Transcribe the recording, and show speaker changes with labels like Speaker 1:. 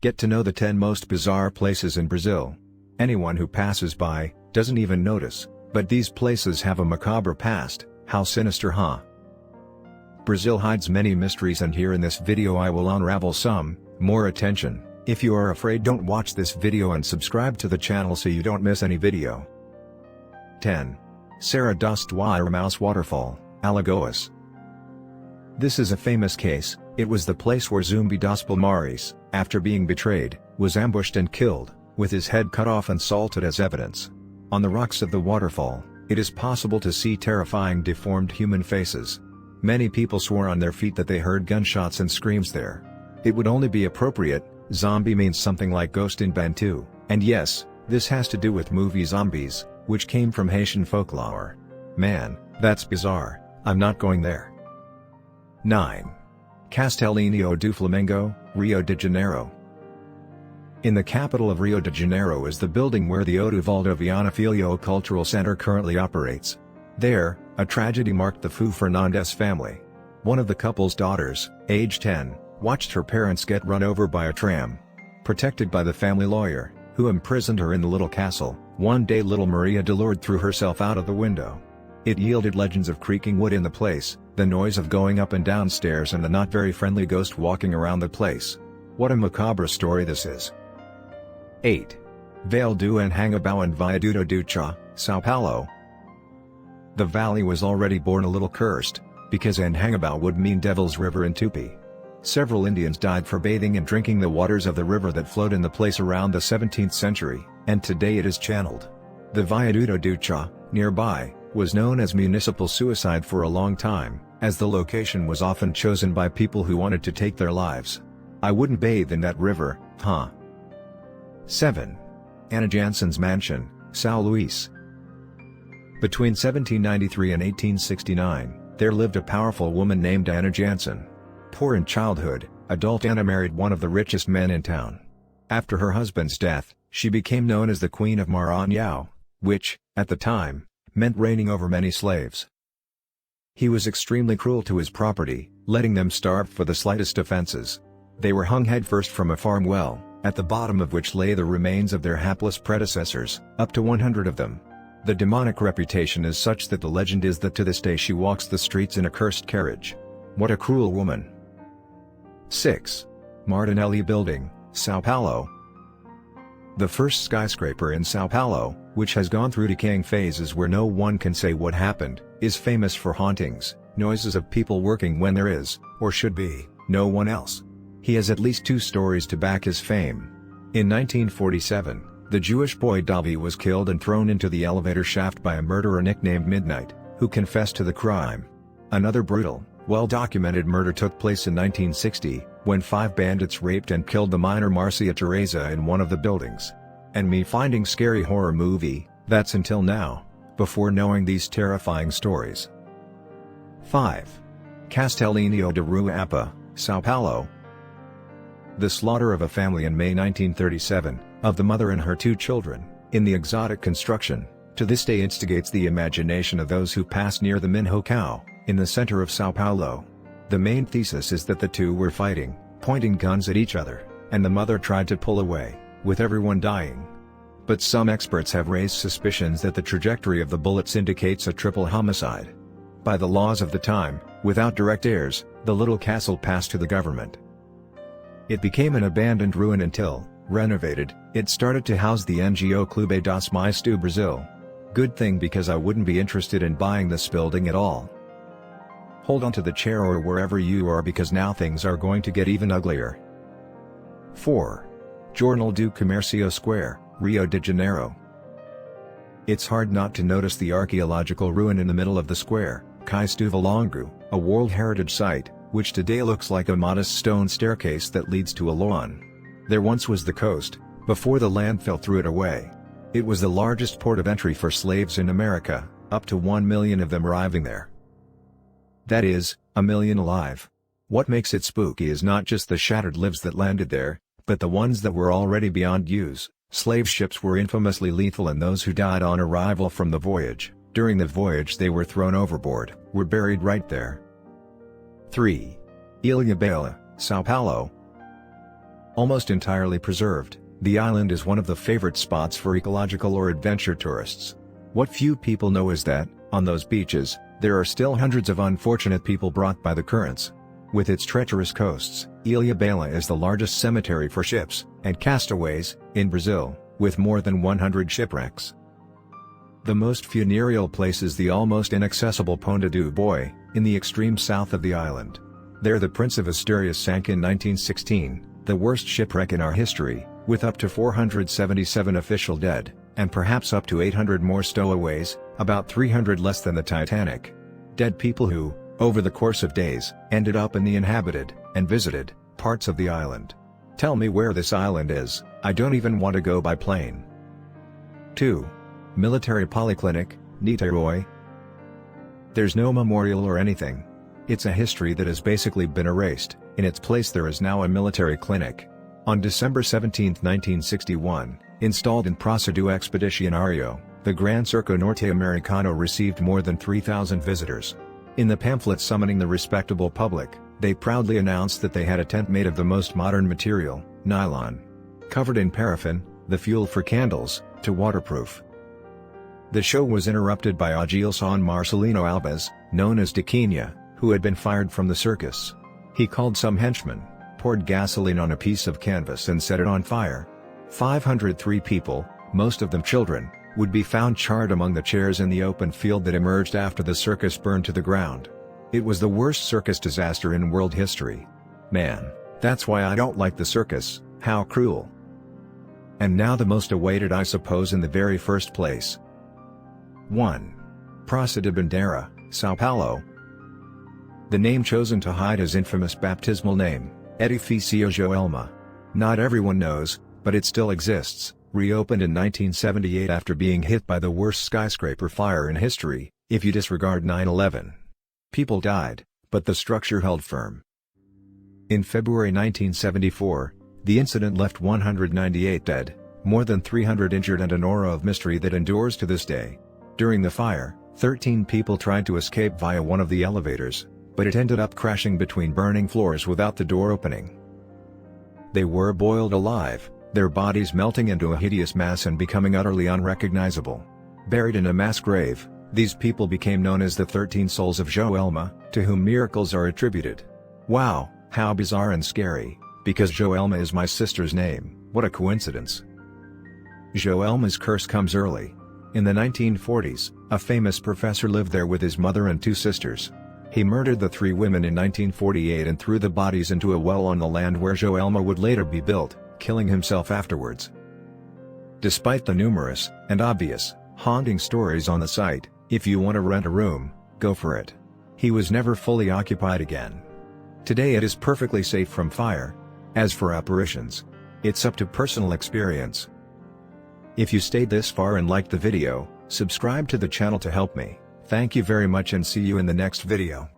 Speaker 1: Get to know the 10 most bizarre places in Brazil. Anyone who passes by doesn't even notice, but these places have a macabre past. How sinister, huh? Brazil hides many mysteries, and here in this video I will unravel some. More attention. If you are afraid, don't watch this video and subscribe to the channel so you don't miss any video. 10. Serra dostwa or Mouse Waterfall, Alagoas. This is a famous case. It was the place where Zumbi dos Palmares, after being betrayed, was ambushed and killed, with his head cut off and salted as evidence. On the rocks of the waterfall, it is possible to see terrifying deformed human faces. Many people swore on their feet that they heard gunshots and screams there. It would only be appropriate. Zombie means something like ghost in Bantu, and yes, this has to do with movie Zombies, which came from Haitian folklore. Man, that's bizarre. I'm not going there. 9. Castellinio do Flamingo, Rio de Janeiro. In the capital of Rio de Janeiro is the building where the Oduvaldo Viana Filho Cultural Center currently operates. There, a tragedy marked the Fu Fernandes family. One of the couple's daughters, age 10, watched her parents get run over by a tram. Protected by the family lawyer, who imprisoned her in the little castle, one day little Maria Delorde threw herself out of the window. It yielded legends of creaking wood in the place, the noise of going up and down stairs, and the not very friendly ghost walking around the place. What a macabre story this is. 8. Vale do Anhangabao and Viaduto do Chá, São Paulo. The valley was already born a little cursed, because Anhangabao would mean Devil's River in Tupi. Several Indians died for bathing and drinking the waters of the river that flowed in the place around the 17th century, and today it is channeled. The Viaduto do Chá, nearby, was known as municipal suicide for a long time, as the location was often chosen by people who wanted to take their lives. I wouldn't bathe in that river, huh? 7. Ana Jansens Mansion, São Luís. Between 1793 and 1869, there lived a powerful woman named Ana Jansen. Poor in childhood, adult Anna married one of the richest men in town. After her husband's death, she became known as the Queen of Maranhão, which, at the time, meant reigning over many slaves. He was extremely cruel to his property, letting them starve for the slightest offenses. They were hung headfirst from a farm well, at the bottom of which lay the remains of their hapless predecessors, up to 100 of them. The demonic reputation is such that the legend is that to this day she walks the streets in a cursed carriage. What a cruel woman. 6. Martinelli Building, São Paulo. The first skyscraper in São Paulo, which has gone through decaying phases where no one can say what happened, is famous for hauntings, noises of people working when there is, or should be, no one else. He has at least 2 stories to back his fame. In 1947, the Jewish boy Davi was killed and thrown into the elevator shaft by a murderer nicknamed Midnight, who confessed to the crime. Another brutal, well-documented murder took place in 1960, when 5 bandits raped and killed the minor Marcia Teresa in one of the buildings. And me finding scary horror movie, that's until now, before knowing these terrifying stories. 5. Castellinio de Ruapa, São Paulo. The slaughter of a family in May 1937, of the mother and her 2 children, in the exotic construction, to this day instigates the imagination of those who pass near the Minhocão, in the center of São Paulo. The main thesis is that the 2 were fighting, pointing guns at each other, and the mother tried to pull away, with everyone dying. But some experts have raised suspicions that the trajectory of the bullets indicates a triple homicide. By the laws of the time, without direct heirs, the little castle passed to the government. It became an abandoned ruin until, renovated, it started to house the NGO Clube das Mães do Brasil. Good thing, because I wouldn't be interested in buying this building at all. Hold on to the chair or wherever you are, because now things are going to get even uglier. 4. Jornal do Camarcio Square, Rio de Janeiro. It's hard not to notice the archaeological ruin in the middle of the square, Cais do Valongo, a World Heritage Site, which today looks like a modest stone staircase that leads to a lawn. There once was the coast, before the landfill threw it away. It was the largest port of entry for slaves in America, up to 1 million of them arriving there. That is, 1 million alive. What makes it spooky is not just the shattered lives that landed there, but the ones that were already beyond use. Slave ships were infamously lethal, and those who died on arrival from the voyage, during the voyage they were thrown overboard, were buried right there. 3. Ilha Bahia, São Paulo. Almost entirely preserved, the island is one of the favorite spots for ecological or adventure tourists. What few people know is that, on those beaches, there are still hundreds of unfortunate people brought by the currents. With its treacherous coasts, Ilha Bahia is the largest cemetery for ships and castaways in Brazil, with more than 100 shipwrecks. The most funereal place is the almost inaccessible Ponta do Boi, in the extreme south of the island. There the Prince of Asturias sank in 1916, the worst shipwreck in our history, with up to 477 official dead, and perhaps up to 800 more stowaways, about 300 less than the Titanic. Dead people who, over the course of days, ended up in the inhabited, and visited, parts of the island. Tell me where this island is, I don't even want to go by plane. 2. Military Polyclinic, Niterói. There's no memorial or anything. It's a history that has basically been erased. In its place there is now a military clinic. On December 17, 1961, installed in Praça do Expedicionário, the Gran Circo Norte-Americano received more than 3,000 visitors. In the pamphlet summoning the respectable public, they proudly announced that they had a tent made of the most modern material, nylon. Covered in paraffin, the fuel for candles, to waterproof. The show was interrupted by Agilson Marcelino Alves, known as Tiquinha, who had been fired from the circus. He called some henchmen, poured gasoline on a piece of canvas and set it on fire. 503 people, most of them children, would be found charred among the chairs in the open field that emerged after the circus burned to the ground. It was the worst circus disaster in world history. Man, that's why I don't like the circus, how cruel. And now the most awaited, I suppose, in the very first place. 1. Praça de Bandeira, São Paulo. The name chosen to hide his infamous baptismal name, Edifício Elma. Not everyone knows, but it still exists, reopened in 1978 after being hit by the worst skyscraper fire in history, if you disregard 9/11. People died, but the structure held firm. In February 1974, the incident left 198 dead, more than 300 injured and an aura of mystery that endures to this day. During the fire, 13 people tried to escape via one of the elevators, but it ended up crashing between burning floors without the door opening. They were boiled alive, their bodies melting into a hideous mass and becoming utterly unrecognizable. Buried in a mass grave, these people became known as the 13 Souls of Elma, to whom miracles are attributed. Wow, how bizarre and scary, because Elma is my sister's name, what a coincidence. Elma's curse comes early. In the 1940s, a famous professor lived there with his mother and 2 sisters. He murdered the 3 women in 1948 and threw the bodies into a well on the land where Elma would later be built, killing himself afterwards. Despite the numerous, and obvious, haunting stories on the site, if you want to rent a room, go for it. He was never fully occupied again. Today it is perfectly safe from fire. As for apparitions, it's up to personal experience. If you stayed this far and liked the video, subscribe to the channel to help me. Thank you very much and see you in the next video.